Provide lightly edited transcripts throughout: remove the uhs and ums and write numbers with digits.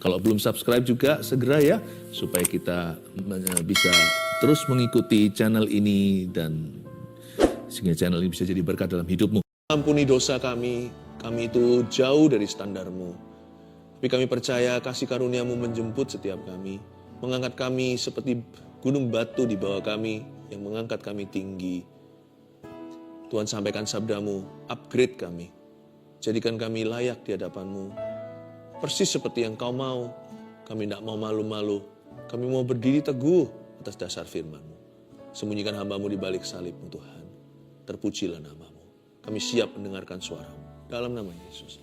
Kalau belum subscribe juga segera ya, supaya kita bisa terus mengikuti channel ini dan sehingga channel ini bisa jadi berkat dalam hidupmu. Ampuni dosa kami itu jauh dari standar-Mu. Tapi kami percaya kasih karunia-Mu menjemput setiap kami, mengangkat kami seperti gunung batu di bawah kami, yang mengangkat kami tinggi. Tuhan, sampaikan sabda-Mu, upgrade kami, jadikan kami layak di hadapan-Mu. Persis seperti yang Kau mau, kami tidak mau malu-malu, kami mau berdiri teguh atas dasar firman-Mu. Sembunyikan hamba-Mu di balik salib-Mu Tuhan, terpujilah nama-Mu. Kami siap mendengarkan suara-Mu, dalam nama Yesus.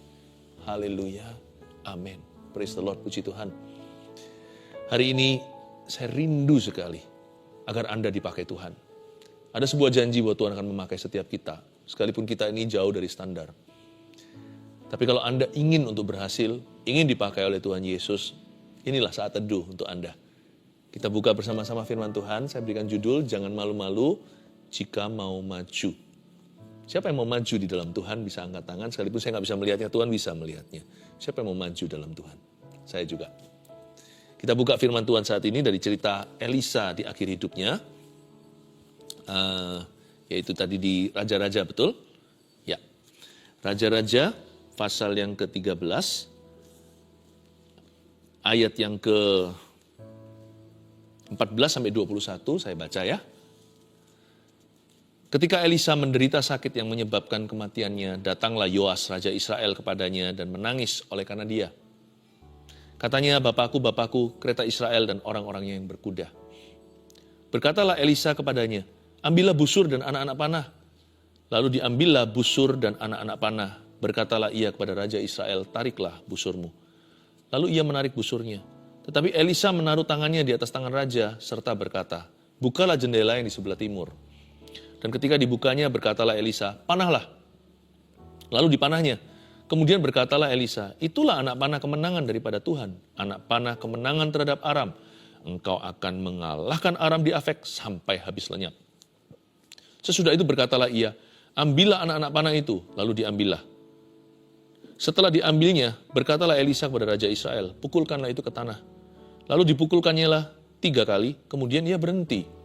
Haleluya, amin. Praise the Lord, puji Tuhan. Hari ini saya rindu sekali agar Anda dipakai Tuhan. Ada sebuah janji bahwa Tuhan akan memakai setiap kita, sekalipun kita ini jauh dari standar. Tapi kalau Anda ingin untuk berhasil, ingin dipakai oleh Tuhan Yesus, inilah saat teduh untuk Anda. Kita buka bersama-sama firman Tuhan, saya berikan judul, Jangan Malu-Malu Jika Mau Maju. Siapa yang mau maju di dalam Tuhan bisa angkat tangan, sekalipun saya nggak bisa melihatnya, Tuhan bisa melihatnya. Siapa yang mau maju dalam Tuhan? Saya juga. Kita buka firman Tuhan saat ini dari cerita Elisa di akhir hidupnya, yaitu tadi di Raja-Raja, betul? Ya, Raja-Raja pasal yang ke-13, ayat yang ke-14 sampai 21, saya baca ya. Ketika Elisa menderita sakit yang menyebabkan kematiannya, datanglah Yoas, Raja Israel kepadanya dan menangis oleh karena dia. Katanya, Bapakku, Bapakku, kereta Israel dan orang-orangnya yang berkuda. Berkatalah Elisa kepadanya, ambillah busur dan anak-anak panah. Lalu diambillah busur dan anak-anak panah. Berkatalah ia kepada Raja Israel, tariklah busurmu. Lalu ia menarik busurnya. Tetapi Elisa menaruh tangannya di atas tangan raja, serta berkata, bukalah jendela yang di sebelah timur. Dan ketika dibukanya, berkatalah Elisa, panahlah. Lalu dipanahnya. Kemudian berkatalah Elisa, itulah anak panah kemenangan daripada Tuhan. Anak panah kemenangan terhadap Aram. Engkau akan mengalahkan Aram di Afek sampai habis lenyap. Sesudah itu berkatalah ia, ambillah anak-anak panah itu. Lalu diambillah. Setelah diambilnya, berkatalah Elisa kepada Raja Israel, pukulkanlah itu ke tanah. Lalu dipukulkannya lah 3 kali, kemudian ia berhenti.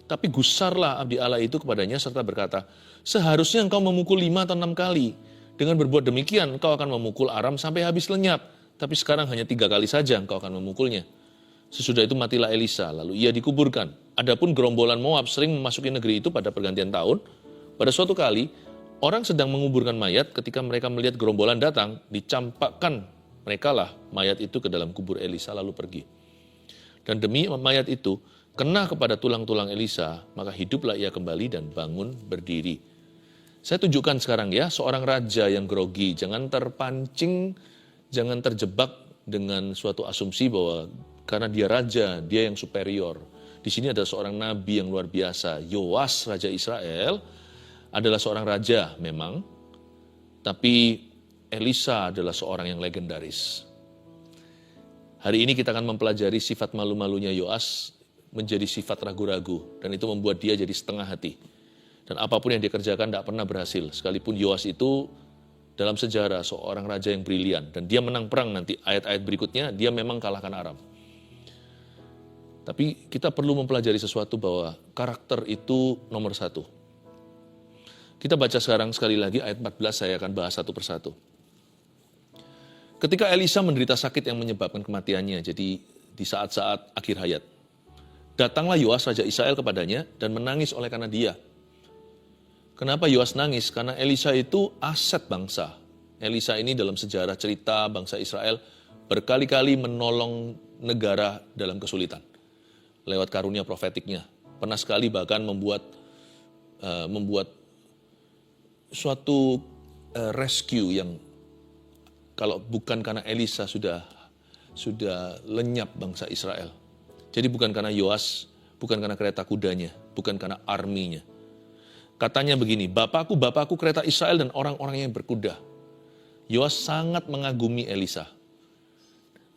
Tapi gusarlah abdi Allah itu kepadanya serta berkata, seharusnya engkau memukul 5 atau 6 kali. Dengan berbuat demikian, engkau akan memukul Aram sampai habis lenyap. Tapi sekarang hanya 3 kali saja engkau akan memukulnya. Sesudah itu matilah Elisa, lalu ia dikuburkan. Adapun gerombolan Moab sering memasuki negeri itu pada pergantian tahun. Pada suatu kali, orang sedang menguburkan mayat, ketika mereka melihat gerombolan datang, dicampakkan merekalah mayat itu ke dalam kubur Elisa lalu pergi. Dan demi mayat itu, kena kepada tulang-tulang Elisa, maka hiduplah ia kembali dan bangun berdiri. Saya tunjukkan sekarang ya, seorang raja yang grogi, jangan terpancing, jangan terjebak dengan suatu asumsi bahwa karena dia raja, dia yang superior. Di sini ada seorang nabi yang luar biasa, Yoas, Raja Israel, adalah seorang raja memang, tapi Elisa adalah seorang yang legendaris. Hari ini kita akan mempelajari sifat malu-malunya Yoas menjadi sifat ragu-ragu, dan itu membuat dia jadi setengah hati. Dan apapun yang dia kerjakan tidak pernah berhasil, sekalipun Yoas itu dalam sejarah seorang raja yang brilian, dan dia menang perang nanti, ayat-ayat berikutnya, dia memang kalahkan Aram. Tapi kita perlu mempelajari sesuatu bahwa karakter itu nomor 1. Kita baca sekarang sekali lagi ayat 14, saya akan bahas satu persatu. Ketika Elisa menderita sakit yang menyebabkan kematiannya, jadi di saat-saat akhir hayat, datanglah Yoas Raja Israel kepadanya dan menangis oleh karena dia. Kenapa Yoas nangis? Karena Elisa itu aset bangsa. Elisa ini dalam sejarah cerita bangsa Israel berkali-kali menolong negara dalam kesulitan. Lewat karunia profetiknya. Pernah sekali bahkan membuat suatu rescue yang kalau bukan karena Elisa sudah lenyap bangsa Israel. Jadi bukan karena Yoas, bukan karena kereta kudanya, bukan karena arminya. Katanya begini, Bapakku, Bapakku kereta Israel dan orang-orang yang berkuda. Yoas sangat mengagumi Elisa.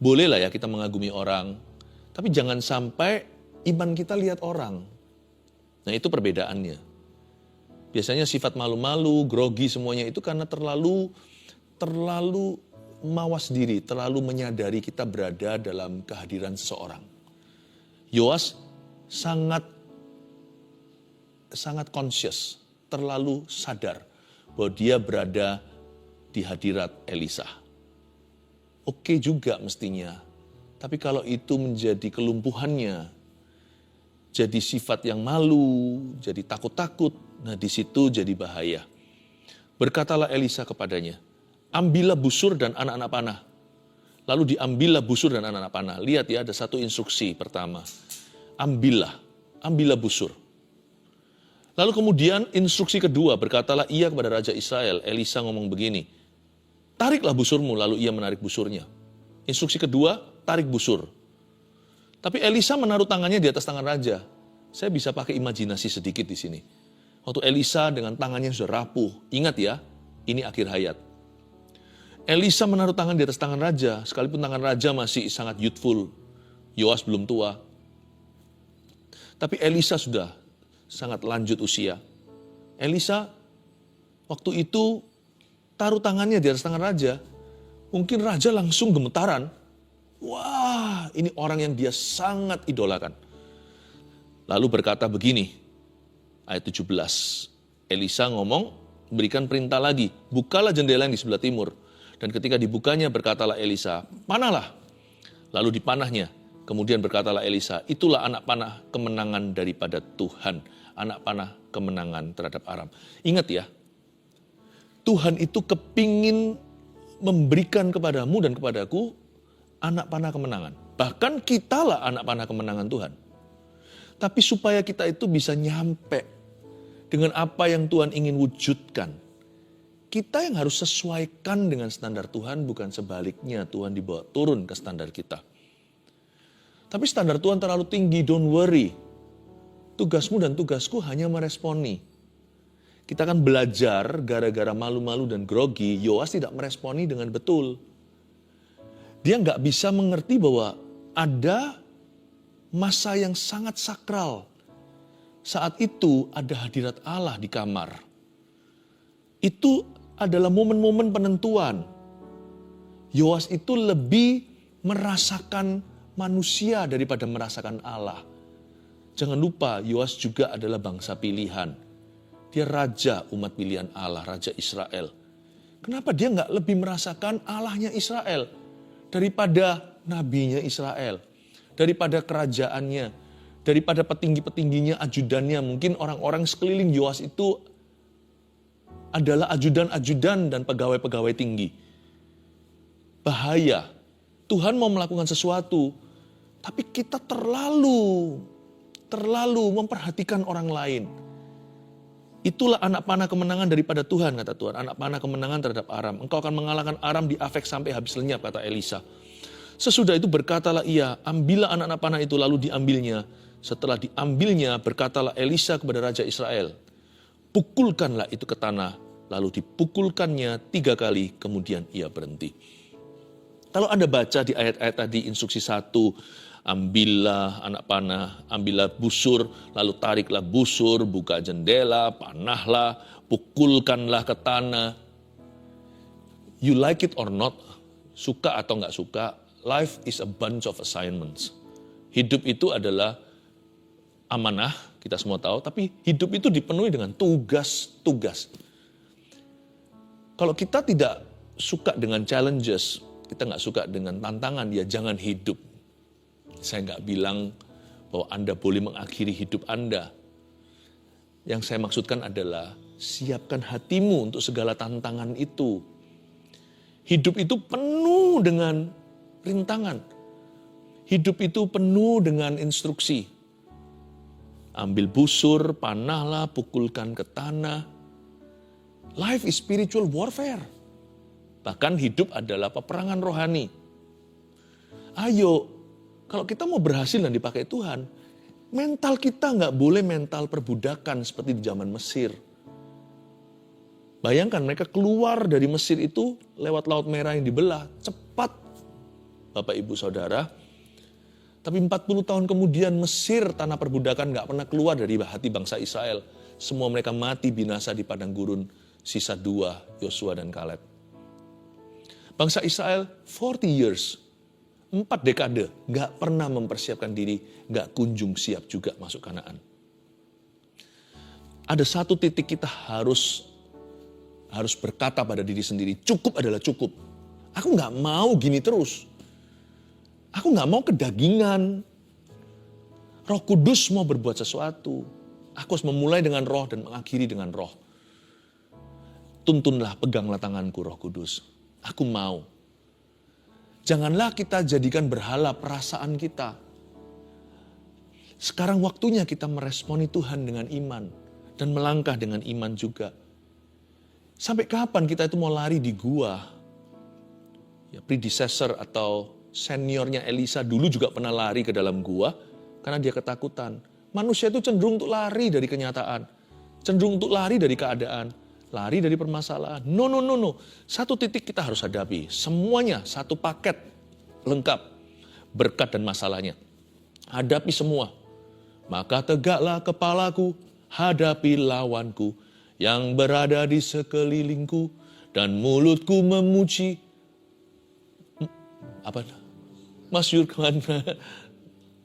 Bolehlah ya kita mengagumi orang, tapi jangan sampai iman kita lihat orang. Nah itu perbedaannya. Biasanya sifat malu-malu, grogi semuanya itu karena terlalu mawas diri, terlalu menyadari kita berada dalam kehadiran seseorang. Yoas sangat conscious, terlalu sadar bahwa dia berada di hadirat Elisa. Oke juga mestinya, tapi kalau itu menjadi kelumpuhannya, jadi sifat yang malu, jadi takut-takut, nah di situ jadi bahaya. Berkatalah Elisa kepadanya, ambillah busur dan anak-anak panah. Lalu diambillah busur dan anak-anak panah. Lihat ya, ada satu instruksi pertama. Ambillah busur. Lalu kemudian instruksi kedua, berkatalah ia kepada Raja Israel. Elisa ngomong begini, tariklah busurmu, lalu ia menarik busurnya. Instruksi kedua, tarik busur. Tapi Elisa menaruh tangannya di atas tangan raja. Saya bisa pakai imajinasi sedikit di sini. Waktu Elisa dengan tangannya sudah rapuh, ingat ya, ini akhir hayat. Elisa menaruh tangan di atas tangan raja, sekalipun tangan raja masih sangat youthful. Yoas belum tua. Tapi Elisa sudah sangat lanjut usia. Elisa waktu itu taruh tangannya di atas tangan raja, mungkin raja langsung gemetaran. Wah, ini orang yang dia sangat idolakan. Lalu berkata begini, ayat 17. Elisa ngomong, berikan perintah lagi, bukalah jendela yang di sebelah timur. Dan ketika dibukanya berkatalah Elisa, panahlah. Lalu dipanahnya. Kemudian berkatalah Elisa, itulah anak panah kemenangan daripada Tuhan. Anak panah kemenangan terhadap Aram. Ingat ya, Tuhan itu kepingin memberikan kepadamu dan kepadaku anak panah kemenangan. Bahkan kitalah anak panah kemenangan Tuhan. Tapi supaya kita itu bisa nyampe dengan apa yang Tuhan ingin wujudkan, kita yang harus sesuaikan dengan standar Tuhan, bukan sebaliknya Tuhan dibawa turun ke standar kita. Tapi standar Tuhan terlalu tinggi, don't worry. Tugasmu dan tugasku hanya meresponi. Kita akan belajar gara-gara malu-malu dan grogi, Yoas tidak meresponi dengan betul. Dia nggak bisa mengerti bahwa ada masa yang sangat sakral. Saat itu ada hadirat Allah di kamar. Itu adalah momen-momen penentuan. Yoas itu lebih merasakan manusia daripada merasakan Allah. Jangan lupa, Yoas juga adalah bangsa pilihan. Dia raja umat pilihan Allah, Raja Israel. Kenapa dia nggak lebih merasakan Allahnya Israel daripada nabinya Israel, daripada kerajaannya, daripada petinggi-petingginya, ajudannya. Mungkin orang-orang sekeliling Yoas itu adalah ajudan-ajudan dan pegawai-pegawai tinggi. Bahaya. Tuhan mau melakukan sesuatu, tapi kita terlalu memperhatikan orang lain. Itulah anak panah kemenangan daripada Tuhan, kata Tuhan. Anak panah kemenangan terhadap Aram. Engkau akan mengalahkan Aram di Afek sampai habis lenyap, kata Elisa. Sesudah itu berkatalah ia, ambillah anak-anak panah itu, lalu diambilnya. Setelah diambilnya, berkatalah Elisa kepada Raja Israel, pukulkanlah itu ke tanah, lalu dipukulkannya 3 kali, kemudian ia berhenti. Kalau Anda baca di ayat-ayat tadi, instruksi 1, ambillah anak panah, ambillah busur, lalu tariklah busur, buka jendela, panahlah, pukulkanlah ke tanah. You like it or not, suka atau nggak suka, life is a bunch of assignments. Hidup itu adalah amanah, kita semua tahu, tapi hidup itu dipenuhi dengan tugas-tugas. Kalau kita tidak suka dengan challenges, kita nggak suka dengan tantangan, ya jangan hidup. Saya nggak bilang bahwa Anda boleh mengakhiri hidup Anda. Yang saya maksudkan adalah siapkan hatimu untuk segala tantangan itu. Hidup itu penuh dengan rintangan. Hidup itu penuh dengan instruksi. Ambil busur, panahlah, pukulkan ke tanah. Life is spiritual warfare. Bahkan hidup adalah peperangan rohani. Ayo, kalau kita mau berhasil dan dipakai Tuhan, mental kita nggak boleh mental perbudakan seperti di zaman Mesir. Bayangkan mereka keluar dari Mesir itu lewat Laut Merah yang dibelah. Cepat, Bapak Ibu Saudara. Tapi 40 tahun kemudian Mesir, tanah perbudakan, nggak pernah keluar dari hati bangsa Israel. Semua mereka mati binasa di padang gurun, sisa 2, Yosua dan Kaleb. Bangsa Israel 40 years, 4 dekade, nggak pernah mempersiapkan diri, nggak kunjung siap juga masuk Kanaan. Ada satu titik kita harus berkata pada diri sendiri, cukup adalah cukup. Aku nggak mau gini terus. Aku nggak mau kedagingan. Roh Kudus mau berbuat sesuatu. Aku harus memulai dengan roh dan mengakhiri dengan roh. Tuntunlah, peganglah tanganku Roh Kudus. Aku mau. Janganlah kita jadikan berhala perasaan kita. Sekarang waktunya kita meresponi Tuhan dengan iman. Dan melangkah dengan iman juga. Sampai kapan kita itu mau lari di gua? Ya, predecessor atau seniornya Elisa dulu juga pernah lari ke dalam gua. Karena dia ketakutan. Manusia itu cenderung untuk lari dari kenyataan. Cenderung untuk lari dari keadaan. Lari dari permasalahan. No. Satu titik kita harus hadapi. Semuanya satu paket lengkap. Berkat dan masalahnya. Hadapi semua. Maka tegaklah kepalaku, hadapi lawanku yang berada di sekelilingku. Dan mulutku memuji. Masyurkan.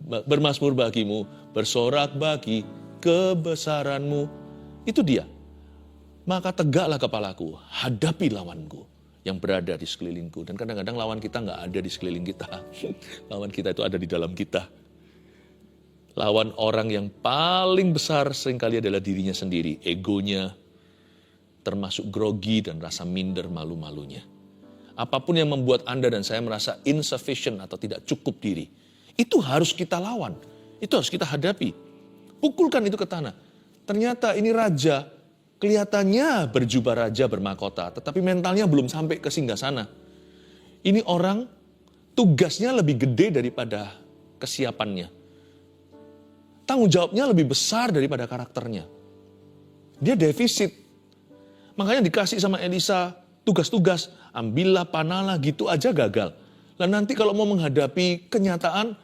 Bermasmur bagimu, bersorak bagi kebesaranmu. Itu dia. Maka tegaklah kepalaku, hadapi lawanku yang berada di sekelilingku. Dan kadang-kadang lawan kita nggak ada di sekeliling kita. Lawan kita itu ada di dalam kita. Lawan orang yang paling besar seringkali adalah dirinya sendiri. Egonya, termasuk grogi dan rasa minder malu-malunya. Apapun yang membuat Anda dan saya merasa insufficient atau tidak cukup diri. Itu harus kita lawan. Itu harus kita hadapi. Pukulkan itu ke tanah. Ternyata ini raja, kelihatannya berjubah raja bermahkota, tetapi mentalnya belum sampai ke singgasana. Ini orang tugasnya lebih gede daripada kesiapannya. Tanggung jawabnya lebih besar daripada karakternya. Dia defisit. Makanya dikasih sama Elisa tugas-tugas, ambillah, panahlah, gitu aja gagal. Dan nanti kalau mau menghadapi kenyataan,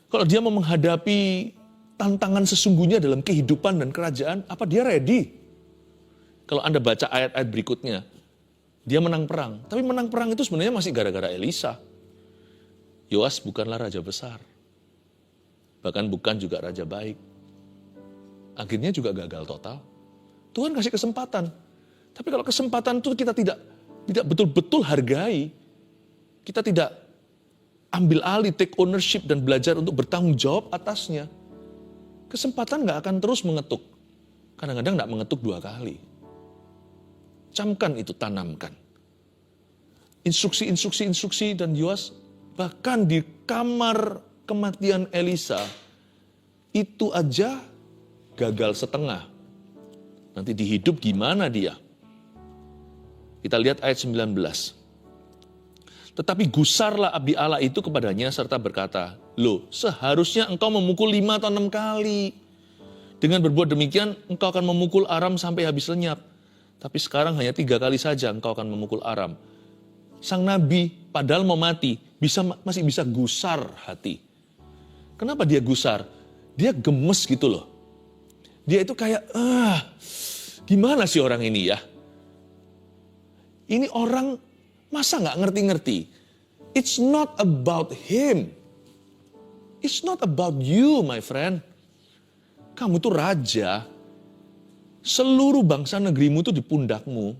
kalau dia mau menghadapi tantangan sesungguhnya dalam kehidupan dan kerajaan, apa dia ready? Kalau Anda baca ayat-ayat berikutnya, dia menang perang. Tapi menang perang itu sebenarnya masih gara-gara Elisa. Yoas bukanlah raja besar. Bahkan bukan juga raja baik. Akhirnya juga gagal total. Tuhan kasih kesempatan. Tapi kalau kesempatan itu kita tidak betul-betul hargai, kita tidak ambil alih, take ownership dan belajar untuk bertanggung jawab atasnya, kesempatan gak akan terus mengetuk. Kadang-kadang gak mengetuk 2 kali. Camkan itu, tanamkan. Instruksi dan Yoas, bahkan di kamar kematian Elisa, itu aja gagal setengah. Nanti di hidup gimana dia? Kita lihat ayat 19. Tetapi gusarlah abdi Allah itu kepadanya serta berkata, loh, seharusnya engkau memukul 5 atau 6 kali. Dengan berbuat demikian, engkau akan memukul Aram sampai habis lenyap. Tapi sekarang hanya 3 kali saja engkau akan memukul Aram. Sang nabi, padahal mau mati, masih bisa gusar hati. Kenapa dia gusar? Dia gemes gitu loh. Dia itu kayak, gimana sih orang ini ya? Ini orang masa nggak ngerti-ngerti? It's not about him. It's not about you, my friend. Kamu tuh raja. Seluruh bangsa negerimu tuh di pundakmu.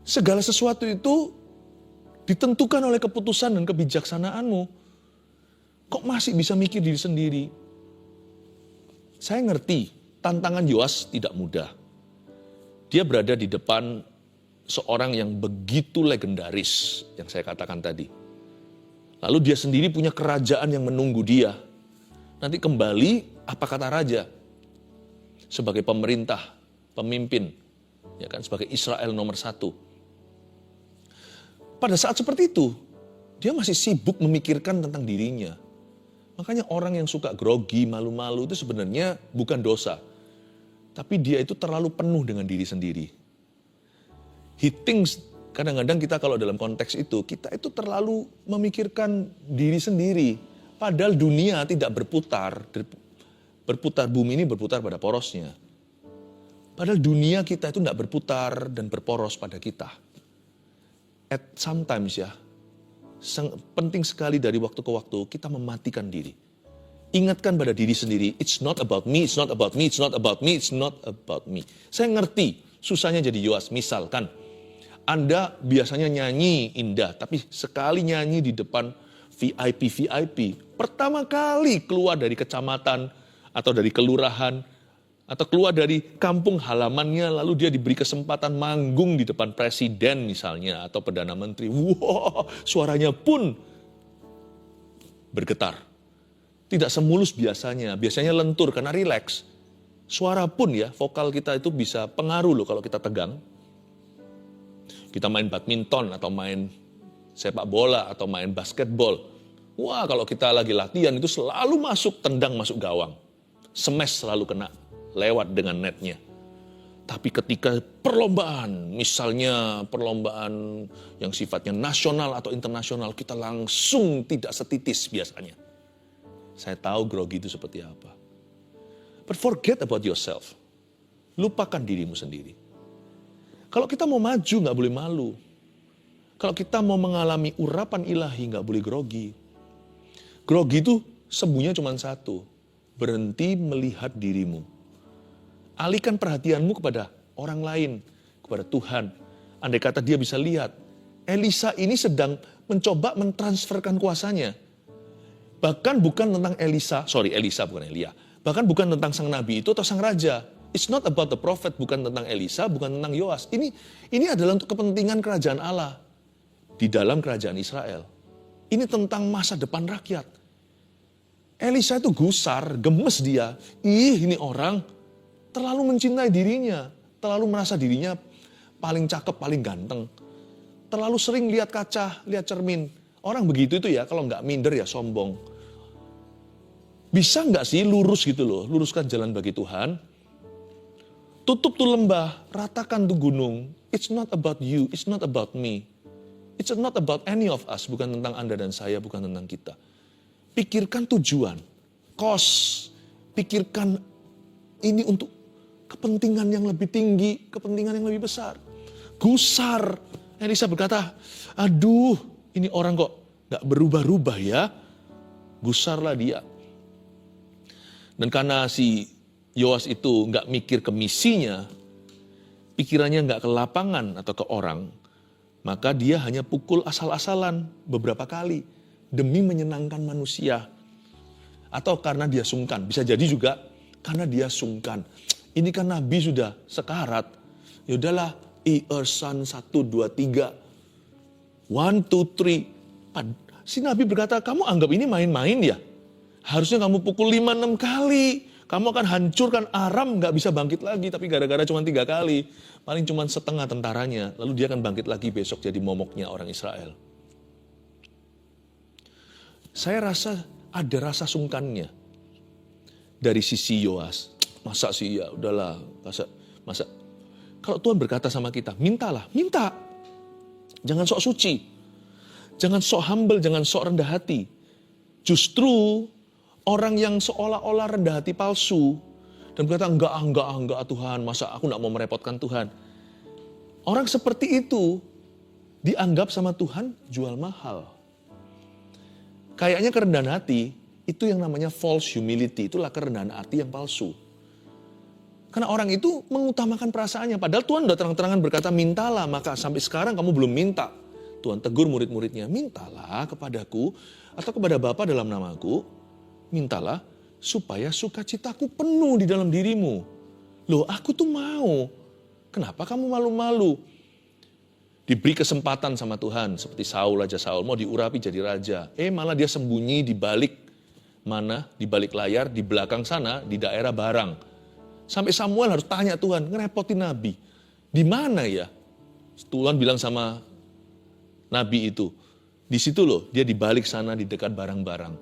Segala sesuatu itu ditentukan oleh keputusan dan kebijaksanaanmu. Kok masih bisa mikir diri sendiri? Saya ngerti, tantangan Yoas tidak mudah. Dia berada di depan seorang yang begitu legendaris, yang saya katakan tadi. Lalu dia sendiri punya kerajaan yang menunggu dia. Nanti kembali, apa kata raja? Sebagai pemerintah, pemimpin, ya kan, sebagai Israel nomor 1. Pada saat seperti itu, dia masih sibuk memikirkan tentang dirinya. Makanya orang yang suka grogi, malu-malu itu sebenarnya bukan dosa. Tapi dia itu terlalu penuh dengan diri sendiri. He thinks, kadang-kadang kita kalau dalam konteks itu, kita itu terlalu memikirkan diri sendiri. Padahal dunia tidak berputar, bumi ini berputar pada porosnya. Padahal dunia kita itu tidak berputar dan berporos pada kita. sometimes ya, penting sekali dari waktu ke waktu kita mematikan diri. Ingatkan pada diri sendiri, it's not about me, it's not about me, it's not about me, it's not about me. Saya ngerti susahnya jadi Yoas. Misalkan Anda biasanya nyanyi indah, tapi sekali nyanyi di depan VIP, pertama kali keluar dari kecamatan atau dari kelurahan atau keluar dari kampung halamannya, lalu dia diberi kesempatan manggung di depan presiden misalnya atau perdana menteri. Wow, suaranya pun bergetar. Tidak semulus biasanya lentur karena rileks. Suara pun ya, vokal kita itu bisa pengaruh loh kalau kita tegang. Kita main badminton atau main sepak bola atau main basketball. Wah, kalau kita lagi latihan itu selalu tendang masuk gawang. Smash selalu kena, lewat dengan netnya. Tapi ketika perlombaan, misalnya perlombaan yang sifatnya nasional atau internasional, kita langsung tidak setitis biasanya. Saya tahu grogi itu seperti apa. But forget about yourself. Lupakan dirimu sendiri. Kalau kita mau maju, nggak boleh malu. Kalau kita mau mengalami urapan ilahi, nggak boleh grogi. Grogi itu sembuhnya cuma satu. Berhenti melihat dirimu. Alihkan perhatianmu kepada orang lain, kepada Tuhan. Andai kata dia bisa lihat, Elisa ini sedang mencoba mentransferkan kuasanya. Bahkan bukan tentang Elisa bukan Elia. Bahkan bukan tentang sang nabi itu atau sang raja. It's not about the prophet, bukan tentang Elisa, bukan tentang Yoas. Ini adalah untuk kepentingan kerajaan Allah di dalam kerajaan Israel. Ini tentang masa depan rakyat. Elisa itu gusar, gemes dia. Ini orang terlalu mencintai dirinya, terlalu merasa dirinya paling cakep, paling ganteng. Terlalu sering lihat kaca, lihat cermin. Orang begitu itu ya, kalau nggak minder ya sombong. Bisa nggak sih lurus gitu loh, luruskan jalan bagi Tuhan. Tutup tuh lembah, ratakan tuh gunung. It's not about you, it's not about me. It's not about any of us, bukan tentang Anda dan saya, bukan tentang kita. Pikirkan tujuan, cost, pikirkan ini untuk kepentingan yang lebih tinggi, kepentingan yang lebih besar. Gusar, Elisa berkata, aduh, ini orang kok gak berubah-ubah ya. Gusarlah dia. Dan karena si Yoas itu gak mikir ke misinya, pikirannya gak ke lapangan atau ke orang, maka dia hanya pukul asal-asalan beberapa kali demi menyenangkan manusia. Atau karena dia sungkan. Bisa jadi juga karena dia sungkan. Ini kan Nabi sudah sekarat. Yaudahlah, Son 1, 2, 3. 1, 2, 3. Si Nabi berkata, kamu anggap ini main-main ya? Harusnya kamu pukul 5, 6 kali. Kamu akan hancurkan Aram, gak bisa bangkit lagi. Tapi gara-gara cuma 3 kali. Paling cuma setengah tentaranya. Lalu dia akan bangkit lagi besok jadi momoknya orang Israel. Saya rasa ada rasa sungkannya. Dari sisi Yoas. Masa sih ya udahlah. Masa. Kalau Tuhan berkata sama kita, mintalah, minta. Jangan sok suci. Jangan sok humble, jangan sok rendah hati. Justru orang yang seolah-olah rendah hati palsu dan berkata enggak Tuhan, masa aku enggak mau merepotkan Tuhan. Orang seperti itu dianggap sama Tuhan jual mahal. Kayaknya kerendahan hati itu yang namanya false humility, itulah kerendahan hati yang palsu. Karena orang itu mengutamakan perasaannya. Padahal Tuhan sudah terang-terangan berkata, mintalah. Maka sampai sekarang kamu belum minta. Tuhan tegur murid-muridnya, mintalah kepadaku atau kepada Bapa dalam namaku. Mintalah supaya sukacitaku penuh di dalam dirimu. Loh, aku tuh mau. Kenapa kamu malu-malu? Diberi kesempatan sama Tuhan. Seperti Saul aja, Saul mau diurapi jadi raja. Malah dia sembunyi di balik mana? Di balik layar, di belakang sana, di daerah Barang. Sampai Samuel harus tanya Tuhan, ngerepotin Nabi. Di mana ya? Tuhan bilang sama Nabi itu. Di situ loh, dia di balik sana, di dekat barang-barang.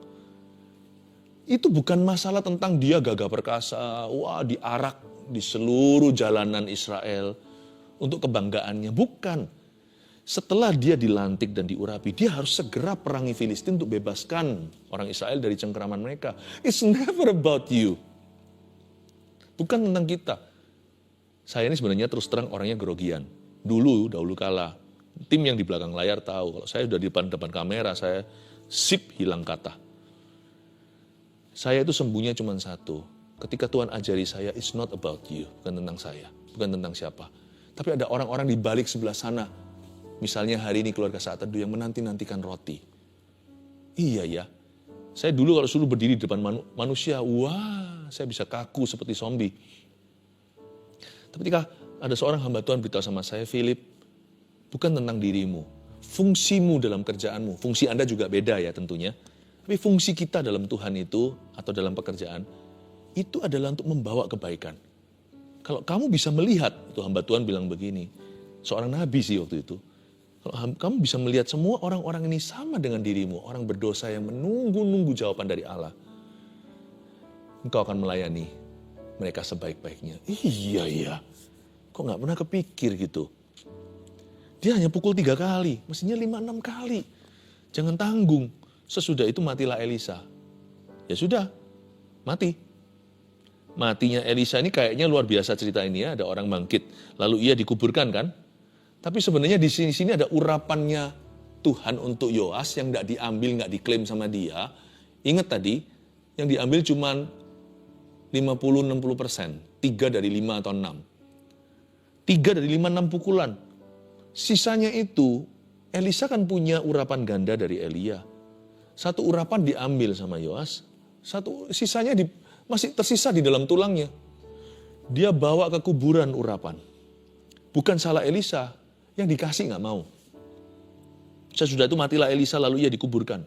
Itu bukan masalah tentang dia gagah perkasa, diarak di seluruh jalanan Israel untuk kebanggaannya. Bukan. Setelah dia dilantik dan diurapi, dia harus segera perangi Filistin untuk bebaskan orang Israel dari cengkeraman mereka. It's never about you. Bukan tentang kita. Saya ini sebenarnya terus terang orangnya grogian. Dahulu kala. Tim yang di belakang layar tahu, kalau saya sudah di depan kamera, saya sip hilang kata. Saya itu sembuhnya cuma satu. Ketika Tuhan ajari saya, it's not about you, bukan tentang saya, bukan tentang siapa. Tapi ada orang-orang di balik sebelah sana. Misalnya hari ini keluarga Saat Teduh yang menanti-nantikan roti. Iya ya, saya dulu kalau suruh berdiri di depan manusia, wah, saya bisa kaku seperti zombie. Tapi ketika ada seorang hamba Tuhan beritahu sama saya, Philip, bukan tentang dirimu, fungsimu dalam kerjaanmu. Fungsi Anda juga beda ya tentunya. Tapi fungsi kita dalam Tuhan itu, atau dalam pekerjaan, itu adalah untuk membawa kebaikan. Kalau kamu bisa melihat, itu hamba Tuhan bilang begini, seorang nabi sih waktu itu, kalau kamu bisa melihat semua orang-orang ini sama dengan dirimu, orang berdosa yang menunggu-nunggu jawaban dari Allah, engkau akan melayani mereka sebaik-baiknya. Iya, kok gak pernah kepikir gitu. Dia hanya pukul 3 kali, mestinya 5-6 kali. Jangan tanggung, sesudah itu matilah Elisa. Ya sudah, mati. Matinya Elisa ini kayaknya luar biasa cerita ini ya, ada orang bangkit, lalu ia dikuburkan kan. Tapi sebenarnya di sini ada urapannya Tuhan untuk Yoas yang tidak diambil, nggak diklaim sama dia. Ingat tadi, yang diambil cuma 50-60%, 3 dari 5 atau 6. 3 dari 5-6 pukulan. Sisanya itu, Elisa kan punya urapan ganda dari Elia. Satu urapan diambil sama Yoas, sisanya masih tersisa di dalam tulangnya. Dia bawa ke kuburan urapan. Bukan salah Elisa, yang dikasih nggak mau. Sesudah itu matilah Elisa, lalu ia dikuburkan.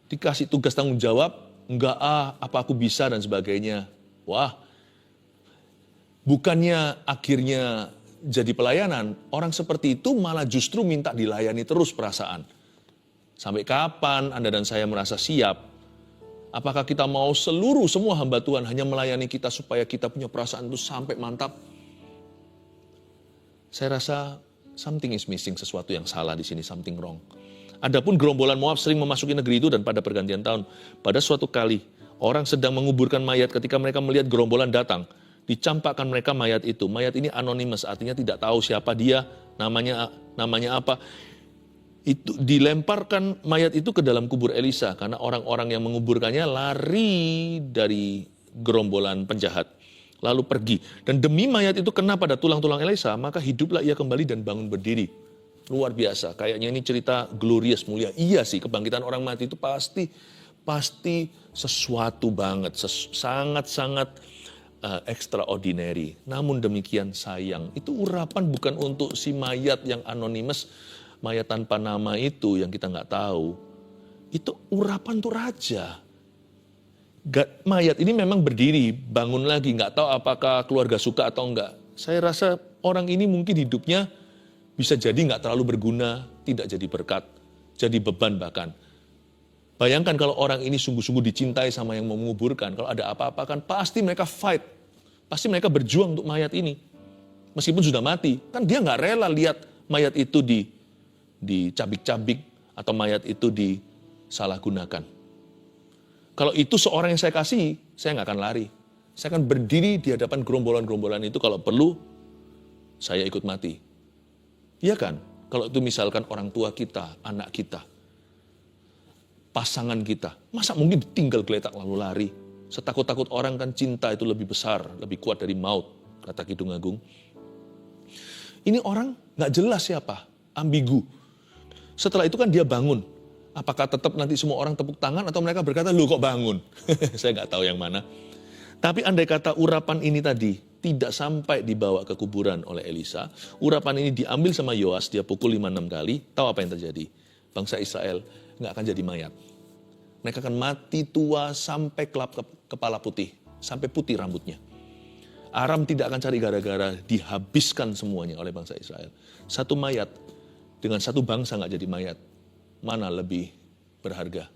Dikasih tugas tanggung jawab, enggak apa aku bisa dan sebagainya. Wah, bukannya akhirnya jadi pelayanan, orang seperti itu malah justru minta dilayani terus perasaan. Sampai kapan Anda dan saya merasa siap? Apakah kita mau semua hamba Tuhan hanya melayani kita supaya kita punya perasaan itu sampai mantap? Saya rasa something is missing, sesuatu yang salah di sini, something wrong. Adapun gerombolan Moab sering memasuki negeri itu dan pada pergantian tahun, pada suatu kali orang sedang menguburkan mayat ketika mereka melihat gerombolan datang, dicampakkan mereka mayat itu. Mayat ini anonymous, artinya tidak tahu siapa dia, namanya apa. Itu dilemparkan mayat itu ke dalam kubur Elisa karena orang-orang yang menguburkannya lari dari gerombolan penjahat lalu pergi, dan demi mayat itu kena pada tulang-tulang Elisa, maka hiduplah ia kembali dan bangun berdiri. Luar biasa, kayaknya ini cerita glorious, mulia. Iya sih, kebangkitan orang mati itu pasti sesuatu banget, sangat-sangat extraordinary. Namun demikian sayang, itu urapan bukan untuk si mayat yang anonymous, mayat tanpa nama itu yang kita nggak tahu. Itu urapan untuk raja. Mayat ini memang berdiri, bangun lagi, nggak tahu apakah keluarga suka atau enggak. Saya rasa orang ini mungkin hidupnya bisa jadi nggak terlalu berguna, tidak jadi berkat, jadi beban bahkan. Bayangkan kalau orang ini sungguh-sungguh dicintai sama yang mau menguburkan, kalau ada apa-apa kan pasti mereka fight, pasti mereka berjuang untuk mayat ini. Meskipun sudah mati, kan dia nggak rela lihat mayat itu dicabik-cabik atau mayat itu disalahgunakan. Kalau itu seorang yang saya kasih, saya nggak akan lari. Saya akan berdiri di hadapan gerombolan-gerombolan itu, kalau perlu, saya ikut mati. Iya kan? Kalau itu misalkan orang tua kita, anak kita, pasangan kita, masa mungkin ditinggal geletak lalu lari? Setakut-takut orang kan cinta itu lebih besar, lebih kuat dari maut, kata Kidung Agung. Ini orang nggak jelas siapa, ambigu. Setelah itu kan dia bangun. Apakah tetap nanti semua orang tepuk tangan atau mereka berkata, "Lu kok bangun?" Saya nggak tahu yang mana. Tapi andai kata urapan ini tadi tidak sampai dibawa ke kuburan oleh Elisa, urapan ini diambil sama Yoas, dia pukul 5-6 kali, tahu apa yang terjadi? Bangsa Israel nggak akan jadi mayat. Mereka akan mati tua sampai kepala putih, sampai putih rambutnya. Aram tidak akan cari gara-gara, dihabiskan semuanya oleh bangsa Israel. Satu mayat dengan satu bangsa nggak jadi mayat. Mana lebih berharga?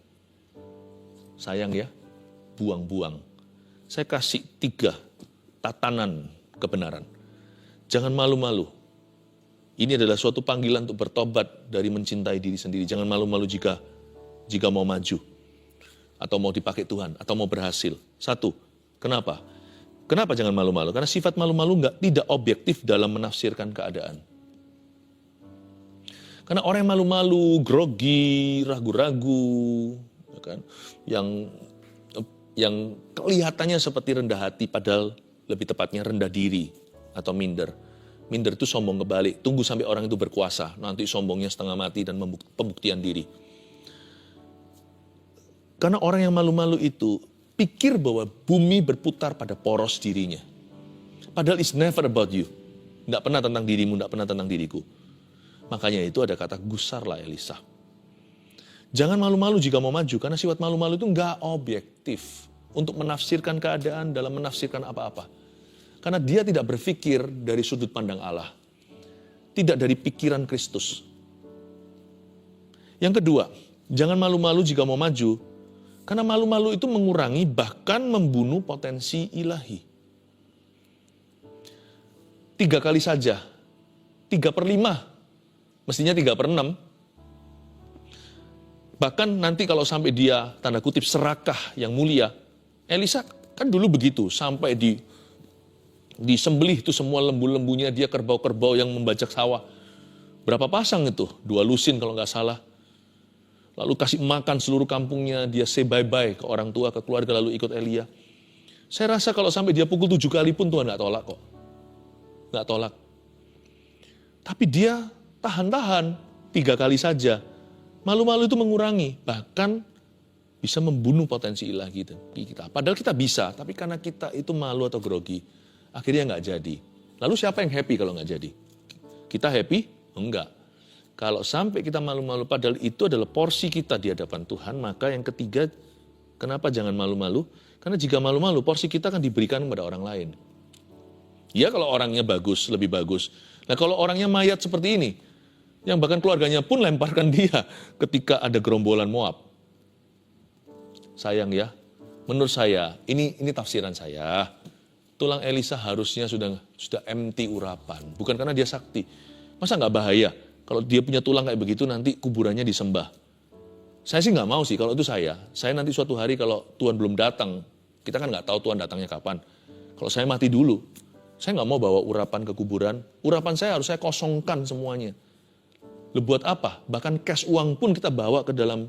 Sayang ya, buang-buang. Saya kasih 3 tatanan kebenaran. Jangan malu-malu. Ini adalah suatu panggilan untuk bertobat dari mencintai diri sendiri. Jangan malu-malu jika mau maju, atau mau dipakai Tuhan, atau mau berhasil. 1, kenapa? Kenapa jangan malu-malu? Karena sifat malu-malu tidak objektif dalam menafsirkan keadaan. Karena orang yang malu-malu, grogi, ragu-ragu, ya kan, yang kelihatannya seperti rendah hati, padahal lebih tepatnya rendah diri atau minder. Minder itu sombong kebalik, tunggu sampai orang itu berkuasa, nanti sombongnya setengah mati dan pembuktian diri. Karena orang yang malu-malu itu pikir bahwa bumi berputar pada poros dirinya. Padahal it's never about you. Tidak pernah tentang dirimu, tidak pernah tentang diriku. Makanya itu ada kata gusarlah Elisa. Jangan malu-malu jika mau maju, karena sifat malu-malu itu nggak objektif untuk menafsirkan keadaan dalam menafsirkan apa-apa. Karena dia tidak berpikir dari sudut pandang Allah. Tidak dari pikiran Kristus. Yang kedua, jangan malu-malu jika mau maju, karena malu-malu itu mengurangi bahkan membunuh potensi ilahi. 3 kali saja, 3/5, mestinya 3/6. Bahkan nanti kalau sampai dia, tanda kutip, serakah yang mulia, Elisa kan dulu begitu, sampai disembelih itu semua lembu-lembunya, dia kerbau-kerbau yang membajak sawah. Berapa pasang itu? 2 lusin kalau nggak salah. Lalu kasih makan seluruh kampungnya, dia say bye-bye ke orang tua, ke keluarga, lalu ikut Elia. Saya rasa kalau sampai dia pukul 7 kali pun Tuhan nggak tolak kok. Nggak tolak. Tapi dia tahan-tahan 3 kali saja. Malu-malu itu mengurangi, bahkan bisa membunuh potensi ilahi kita. Padahal kita bisa, tapi karena kita itu malu atau grogi, akhirnya nggak jadi. Lalu siapa yang happy kalau nggak jadi? Kita happy? Enggak. Kalau sampai kita malu-malu, padahal itu adalah porsi kita di hadapan Tuhan, maka yang ketiga, kenapa jangan malu-malu? Karena jika malu-malu, porsi kita akan diberikan kepada orang lain. Ya kalau orangnya bagus, lebih bagus. Nah kalau orangnya mayat seperti ini, yang bahkan keluarganya pun lemparkan dia ketika ada gerombolan Moab. Sayang ya, menurut saya, ini tafsiran saya, tulang Elisa harusnya sudah empty urapan. Bukan karena dia sakti. Masa nggak bahaya kalau dia punya tulang kayak begitu nanti kuburannya disembah. Saya sih nggak mau sih kalau itu saya. Saya nanti suatu hari kalau Tuhan belum datang, kita kan nggak tahu Tuhan datangnya kapan. Kalau saya mati dulu, saya nggak mau bawa urapan ke kuburan. Urapan saya harus saya kosongkan semuanya. Buat apa? Bahkan cash uang pun kita bawa ke dalam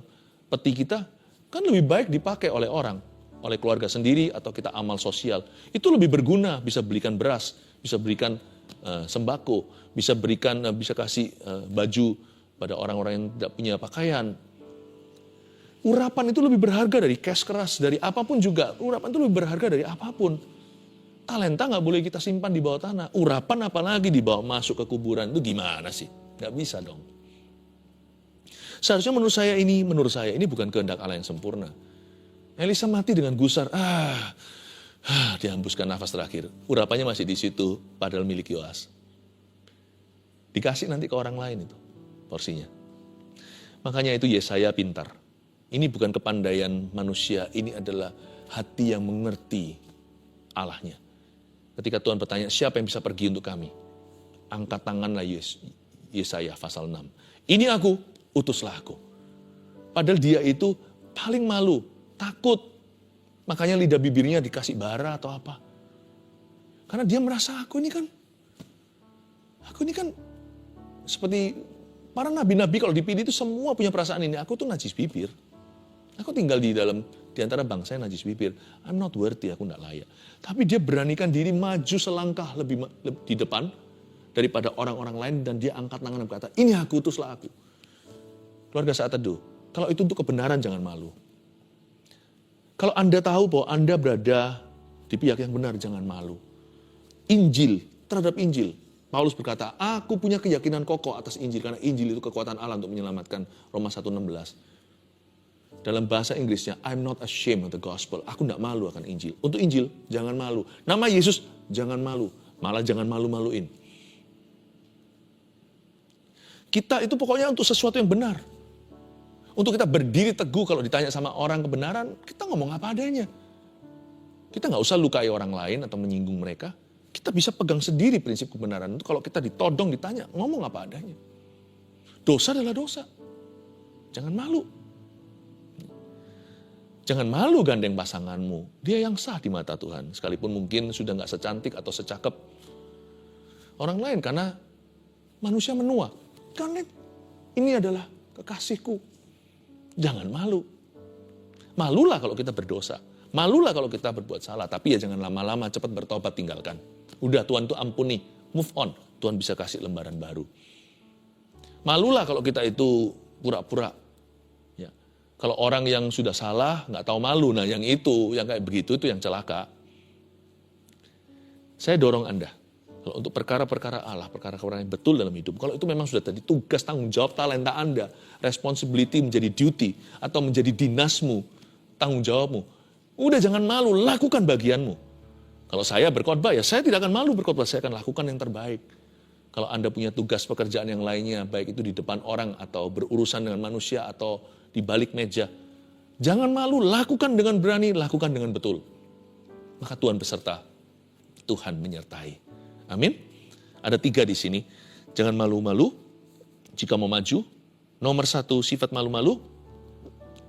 peti kita, kan lebih baik dipakai oleh orang, oleh keluarga sendiri atau kita amal sosial. Itu lebih berguna, bisa belikan beras, bisa berikan sembako, bisa kasih baju pada orang-orang yang tidak punya pakaian. Urapan itu lebih berharga dari cash keras, dari apapun juga. Urapan itu lebih berharga dari apapun. Talenta nggak boleh kita simpan di bawah tanah. Urapan apalagi dibawa masuk ke kuburan, itu gimana sih? Nggak bisa dong. Seharusnya menurut saya ini bukan kehendak Allah yang sempurna. Elisa mati dengan gusar. Dihembuskan nafas terakhir. Urapannya masih di situ, padahal milik Yoas. Dikasih nanti ke orang lain itu porsinya. Makanya itu Yesaya pintar. Ini bukan kepandaian manusia, ini adalah hati yang mengerti Allahnya. Ketika Tuhan bertanya, siapa yang bisa pergi untuk kami? Angkat tanganlah Yesaya pasal 6. Ini aku, utuslah aku. Padahal dia itu paling malu, takut. Makanya lidah bibirnya dikasih bara atau apa. Karena dia merasa aku ini kan seperti para nabi-nabi kalau dipilih itu semua punya perasaan ini. Aku tuh najis bibir. Aku tinggal di antara bangsa yang najis bibir. I'm not worthy, aku tidak layak. Tapi dia beranikan diri maju selangkah lebih di depan daripada orang-orang lain dan dia angkat tangan dan berkata, ini aku, utuslah aku. Keluarga saat teduh, kalau itu untuk kebenaran jangan malu. Kalau Anda tahu bahwa Anda berada di pihak yang benar, jangan malu. Terhadap Injil, Paulus berkata, aku punya keyakinan kokoh atas Injil, karena Injil itu kekuatan Allah untuk menyelamatkan, Roma 1:16. Dalam bahasa Inggrisnya, I'm not ashamed of the gospel. Aku tidak malu akan Injil. Untuk Injil, jangan malu. Nama Yesus, jangan malu. Malah jangan malu-maluin. Kita itu pokoknya untuk sesuatu yang benar. Untuk kita berdiri teguh kalau ditanya sama orang kebenaran, kita ngomong apa adanya. Kita nggak usah lukai orang lain atau menyinggung mereka. Kita bisa pegang sendiri prinsip kebenaran. Itu kalau kita ditodong, ditanya, ngomong apa adanya. Dosa adalah dosa. Jangan malu. Jangan malu gandeng pasanganmu. Dia yang sah di mata Tuhan. Sekalipun mungkin sudah nggak secantik atau secakep orang lain. Karena manusia menua. Gandeng. Ini adalah kekasihku. Jangan malu. Malulah kalau kita berdosa. Malulah kalau kita berbuat salah. Tapi ya jangan lama-lama, cepat bertobat, tinggalkan. Udah, Tuhan tuh ampuni. Move on. Tuhan bisa kasih lembaran baru. Malulah kalau kita itu pura-pura. Ya. Kalau orang yang sudah salah, nggak tahu malu. Nah yang kayak begitu itu yang celaka. Saya dorong Anda. Kalau untuk perkara-perkara Allah, perkara-perkara yang betul dalam hidup, kalau itu memang sudah tadi tugas, tanggung jawab, talenta Anda, responsibility menjadi duty, atau menjadi dinasmu, tanggung jawabmu, udah jangan malu, lakukan bagianmu. Kalau saya berkhotbah, ya saya tidak akan malu berkhotbah, saya akan lakukan yang terbaik. Kalau Anda punya tugas pekerjaan yang lainnya, baik itu di depan orang, atau berurusan dengan manusia, atau di balik meja, jangan malu, lakukan dengan berani, lakukan dengan betul. Maka Tuhan beserta, Tuhan menyertai. Amin. Ada 3 di sini. Jangan malu-malu jika mau maju. Nomor 1, sifat malu-malu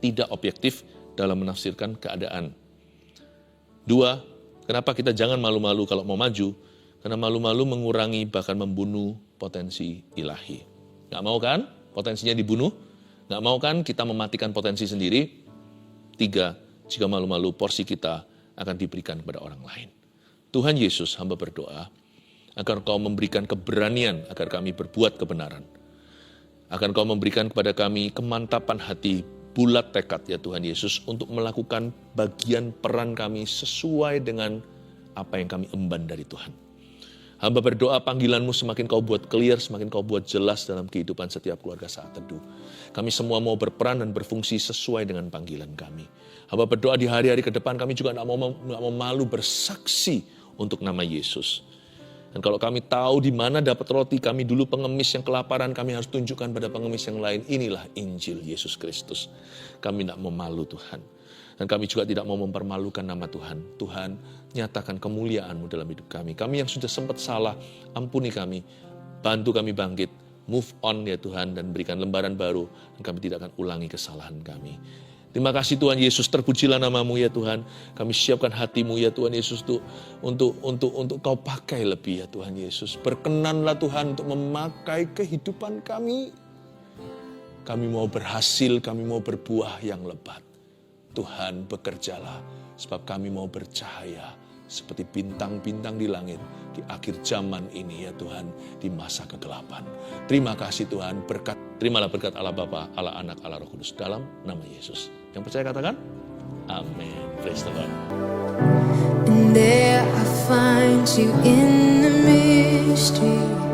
tidak objektif dalam menafsirkan keadaan. 2, kenapa kita jangan malu-malu kalau mau maju? Karena malu-malu mengurangi bahkan membunuh potensi ilahi. Nggak mau kan potensinya dibunuh? Nggak mau kan kita mematikan potensi sendiri? 3, jika malu-malu porsi kita akan diberikan kepada orang lain. Tuhan Yesus, hamba berdoa agar Kau memberikan keberanian agar kami berbuat kebenaran. Agar Kau memberikan kepada kami kemantapan hati, bulat tekad ya Tuhan Yesus untuk melakukan bagian peran kami sesuai dengan apa yang kami emban dari Tuhan. Hamba berdoa panggilan-Mu semakin Kau buat clear, semakin Kau buat jelas dalam kehidupan setiap keluarga saat teduh. Kami semua mau berperan dan berfungsi sesuai dengan panggilan kami. Hamba berdoa di hari-hari ke depan kami juga tidak mau malu bersaksi untuk nama Yesus. Dan kalau kami tahu di mana dapat roti, kami dulu pengemis yang kelaparan, kami harus tunjukkan pada pengemis yang lain, inilah Injil Yesus Kristus. Kami tidak mau malu Tuhan. Dan kami juga tidak mau mempermalukan nama Tuhan. Tuhan, nyatakan kemuliaan-Mu dalam hidup kami. Kami yang sudah sempat salah, ampuni kami. Bantu kami bangkit, move on ya Tuhan, dan berikan lembaran baru. Dan kami tidak akan ulangi kesalahan kami. Terima kasih Tuhan Yesus, terpujilah nama-Mu ya Tuhan. Kami siapkan hati-Mu ya Tuhan Yesus untuk Kau pakai lebih ya Tuhan Yesus. Berkenanlah Tuhan untuk memakai kehidupan kami. Kami mau berhasil, kami mau berbuah yang lebat. Tuhan bekerjalah, sebab kami mau bercahaya seperti bintang-bintang di langit di akhir zaman ini ya Tuhan, di masa kegelapan. Terima kasih Tuhan, terimalah berkat Allah Bapa, Allah Anak, Allah Roh Kudus dalam nama Yesus. Yang percaya katakan, amin. Praise the Lord. And there I find you in the mystery.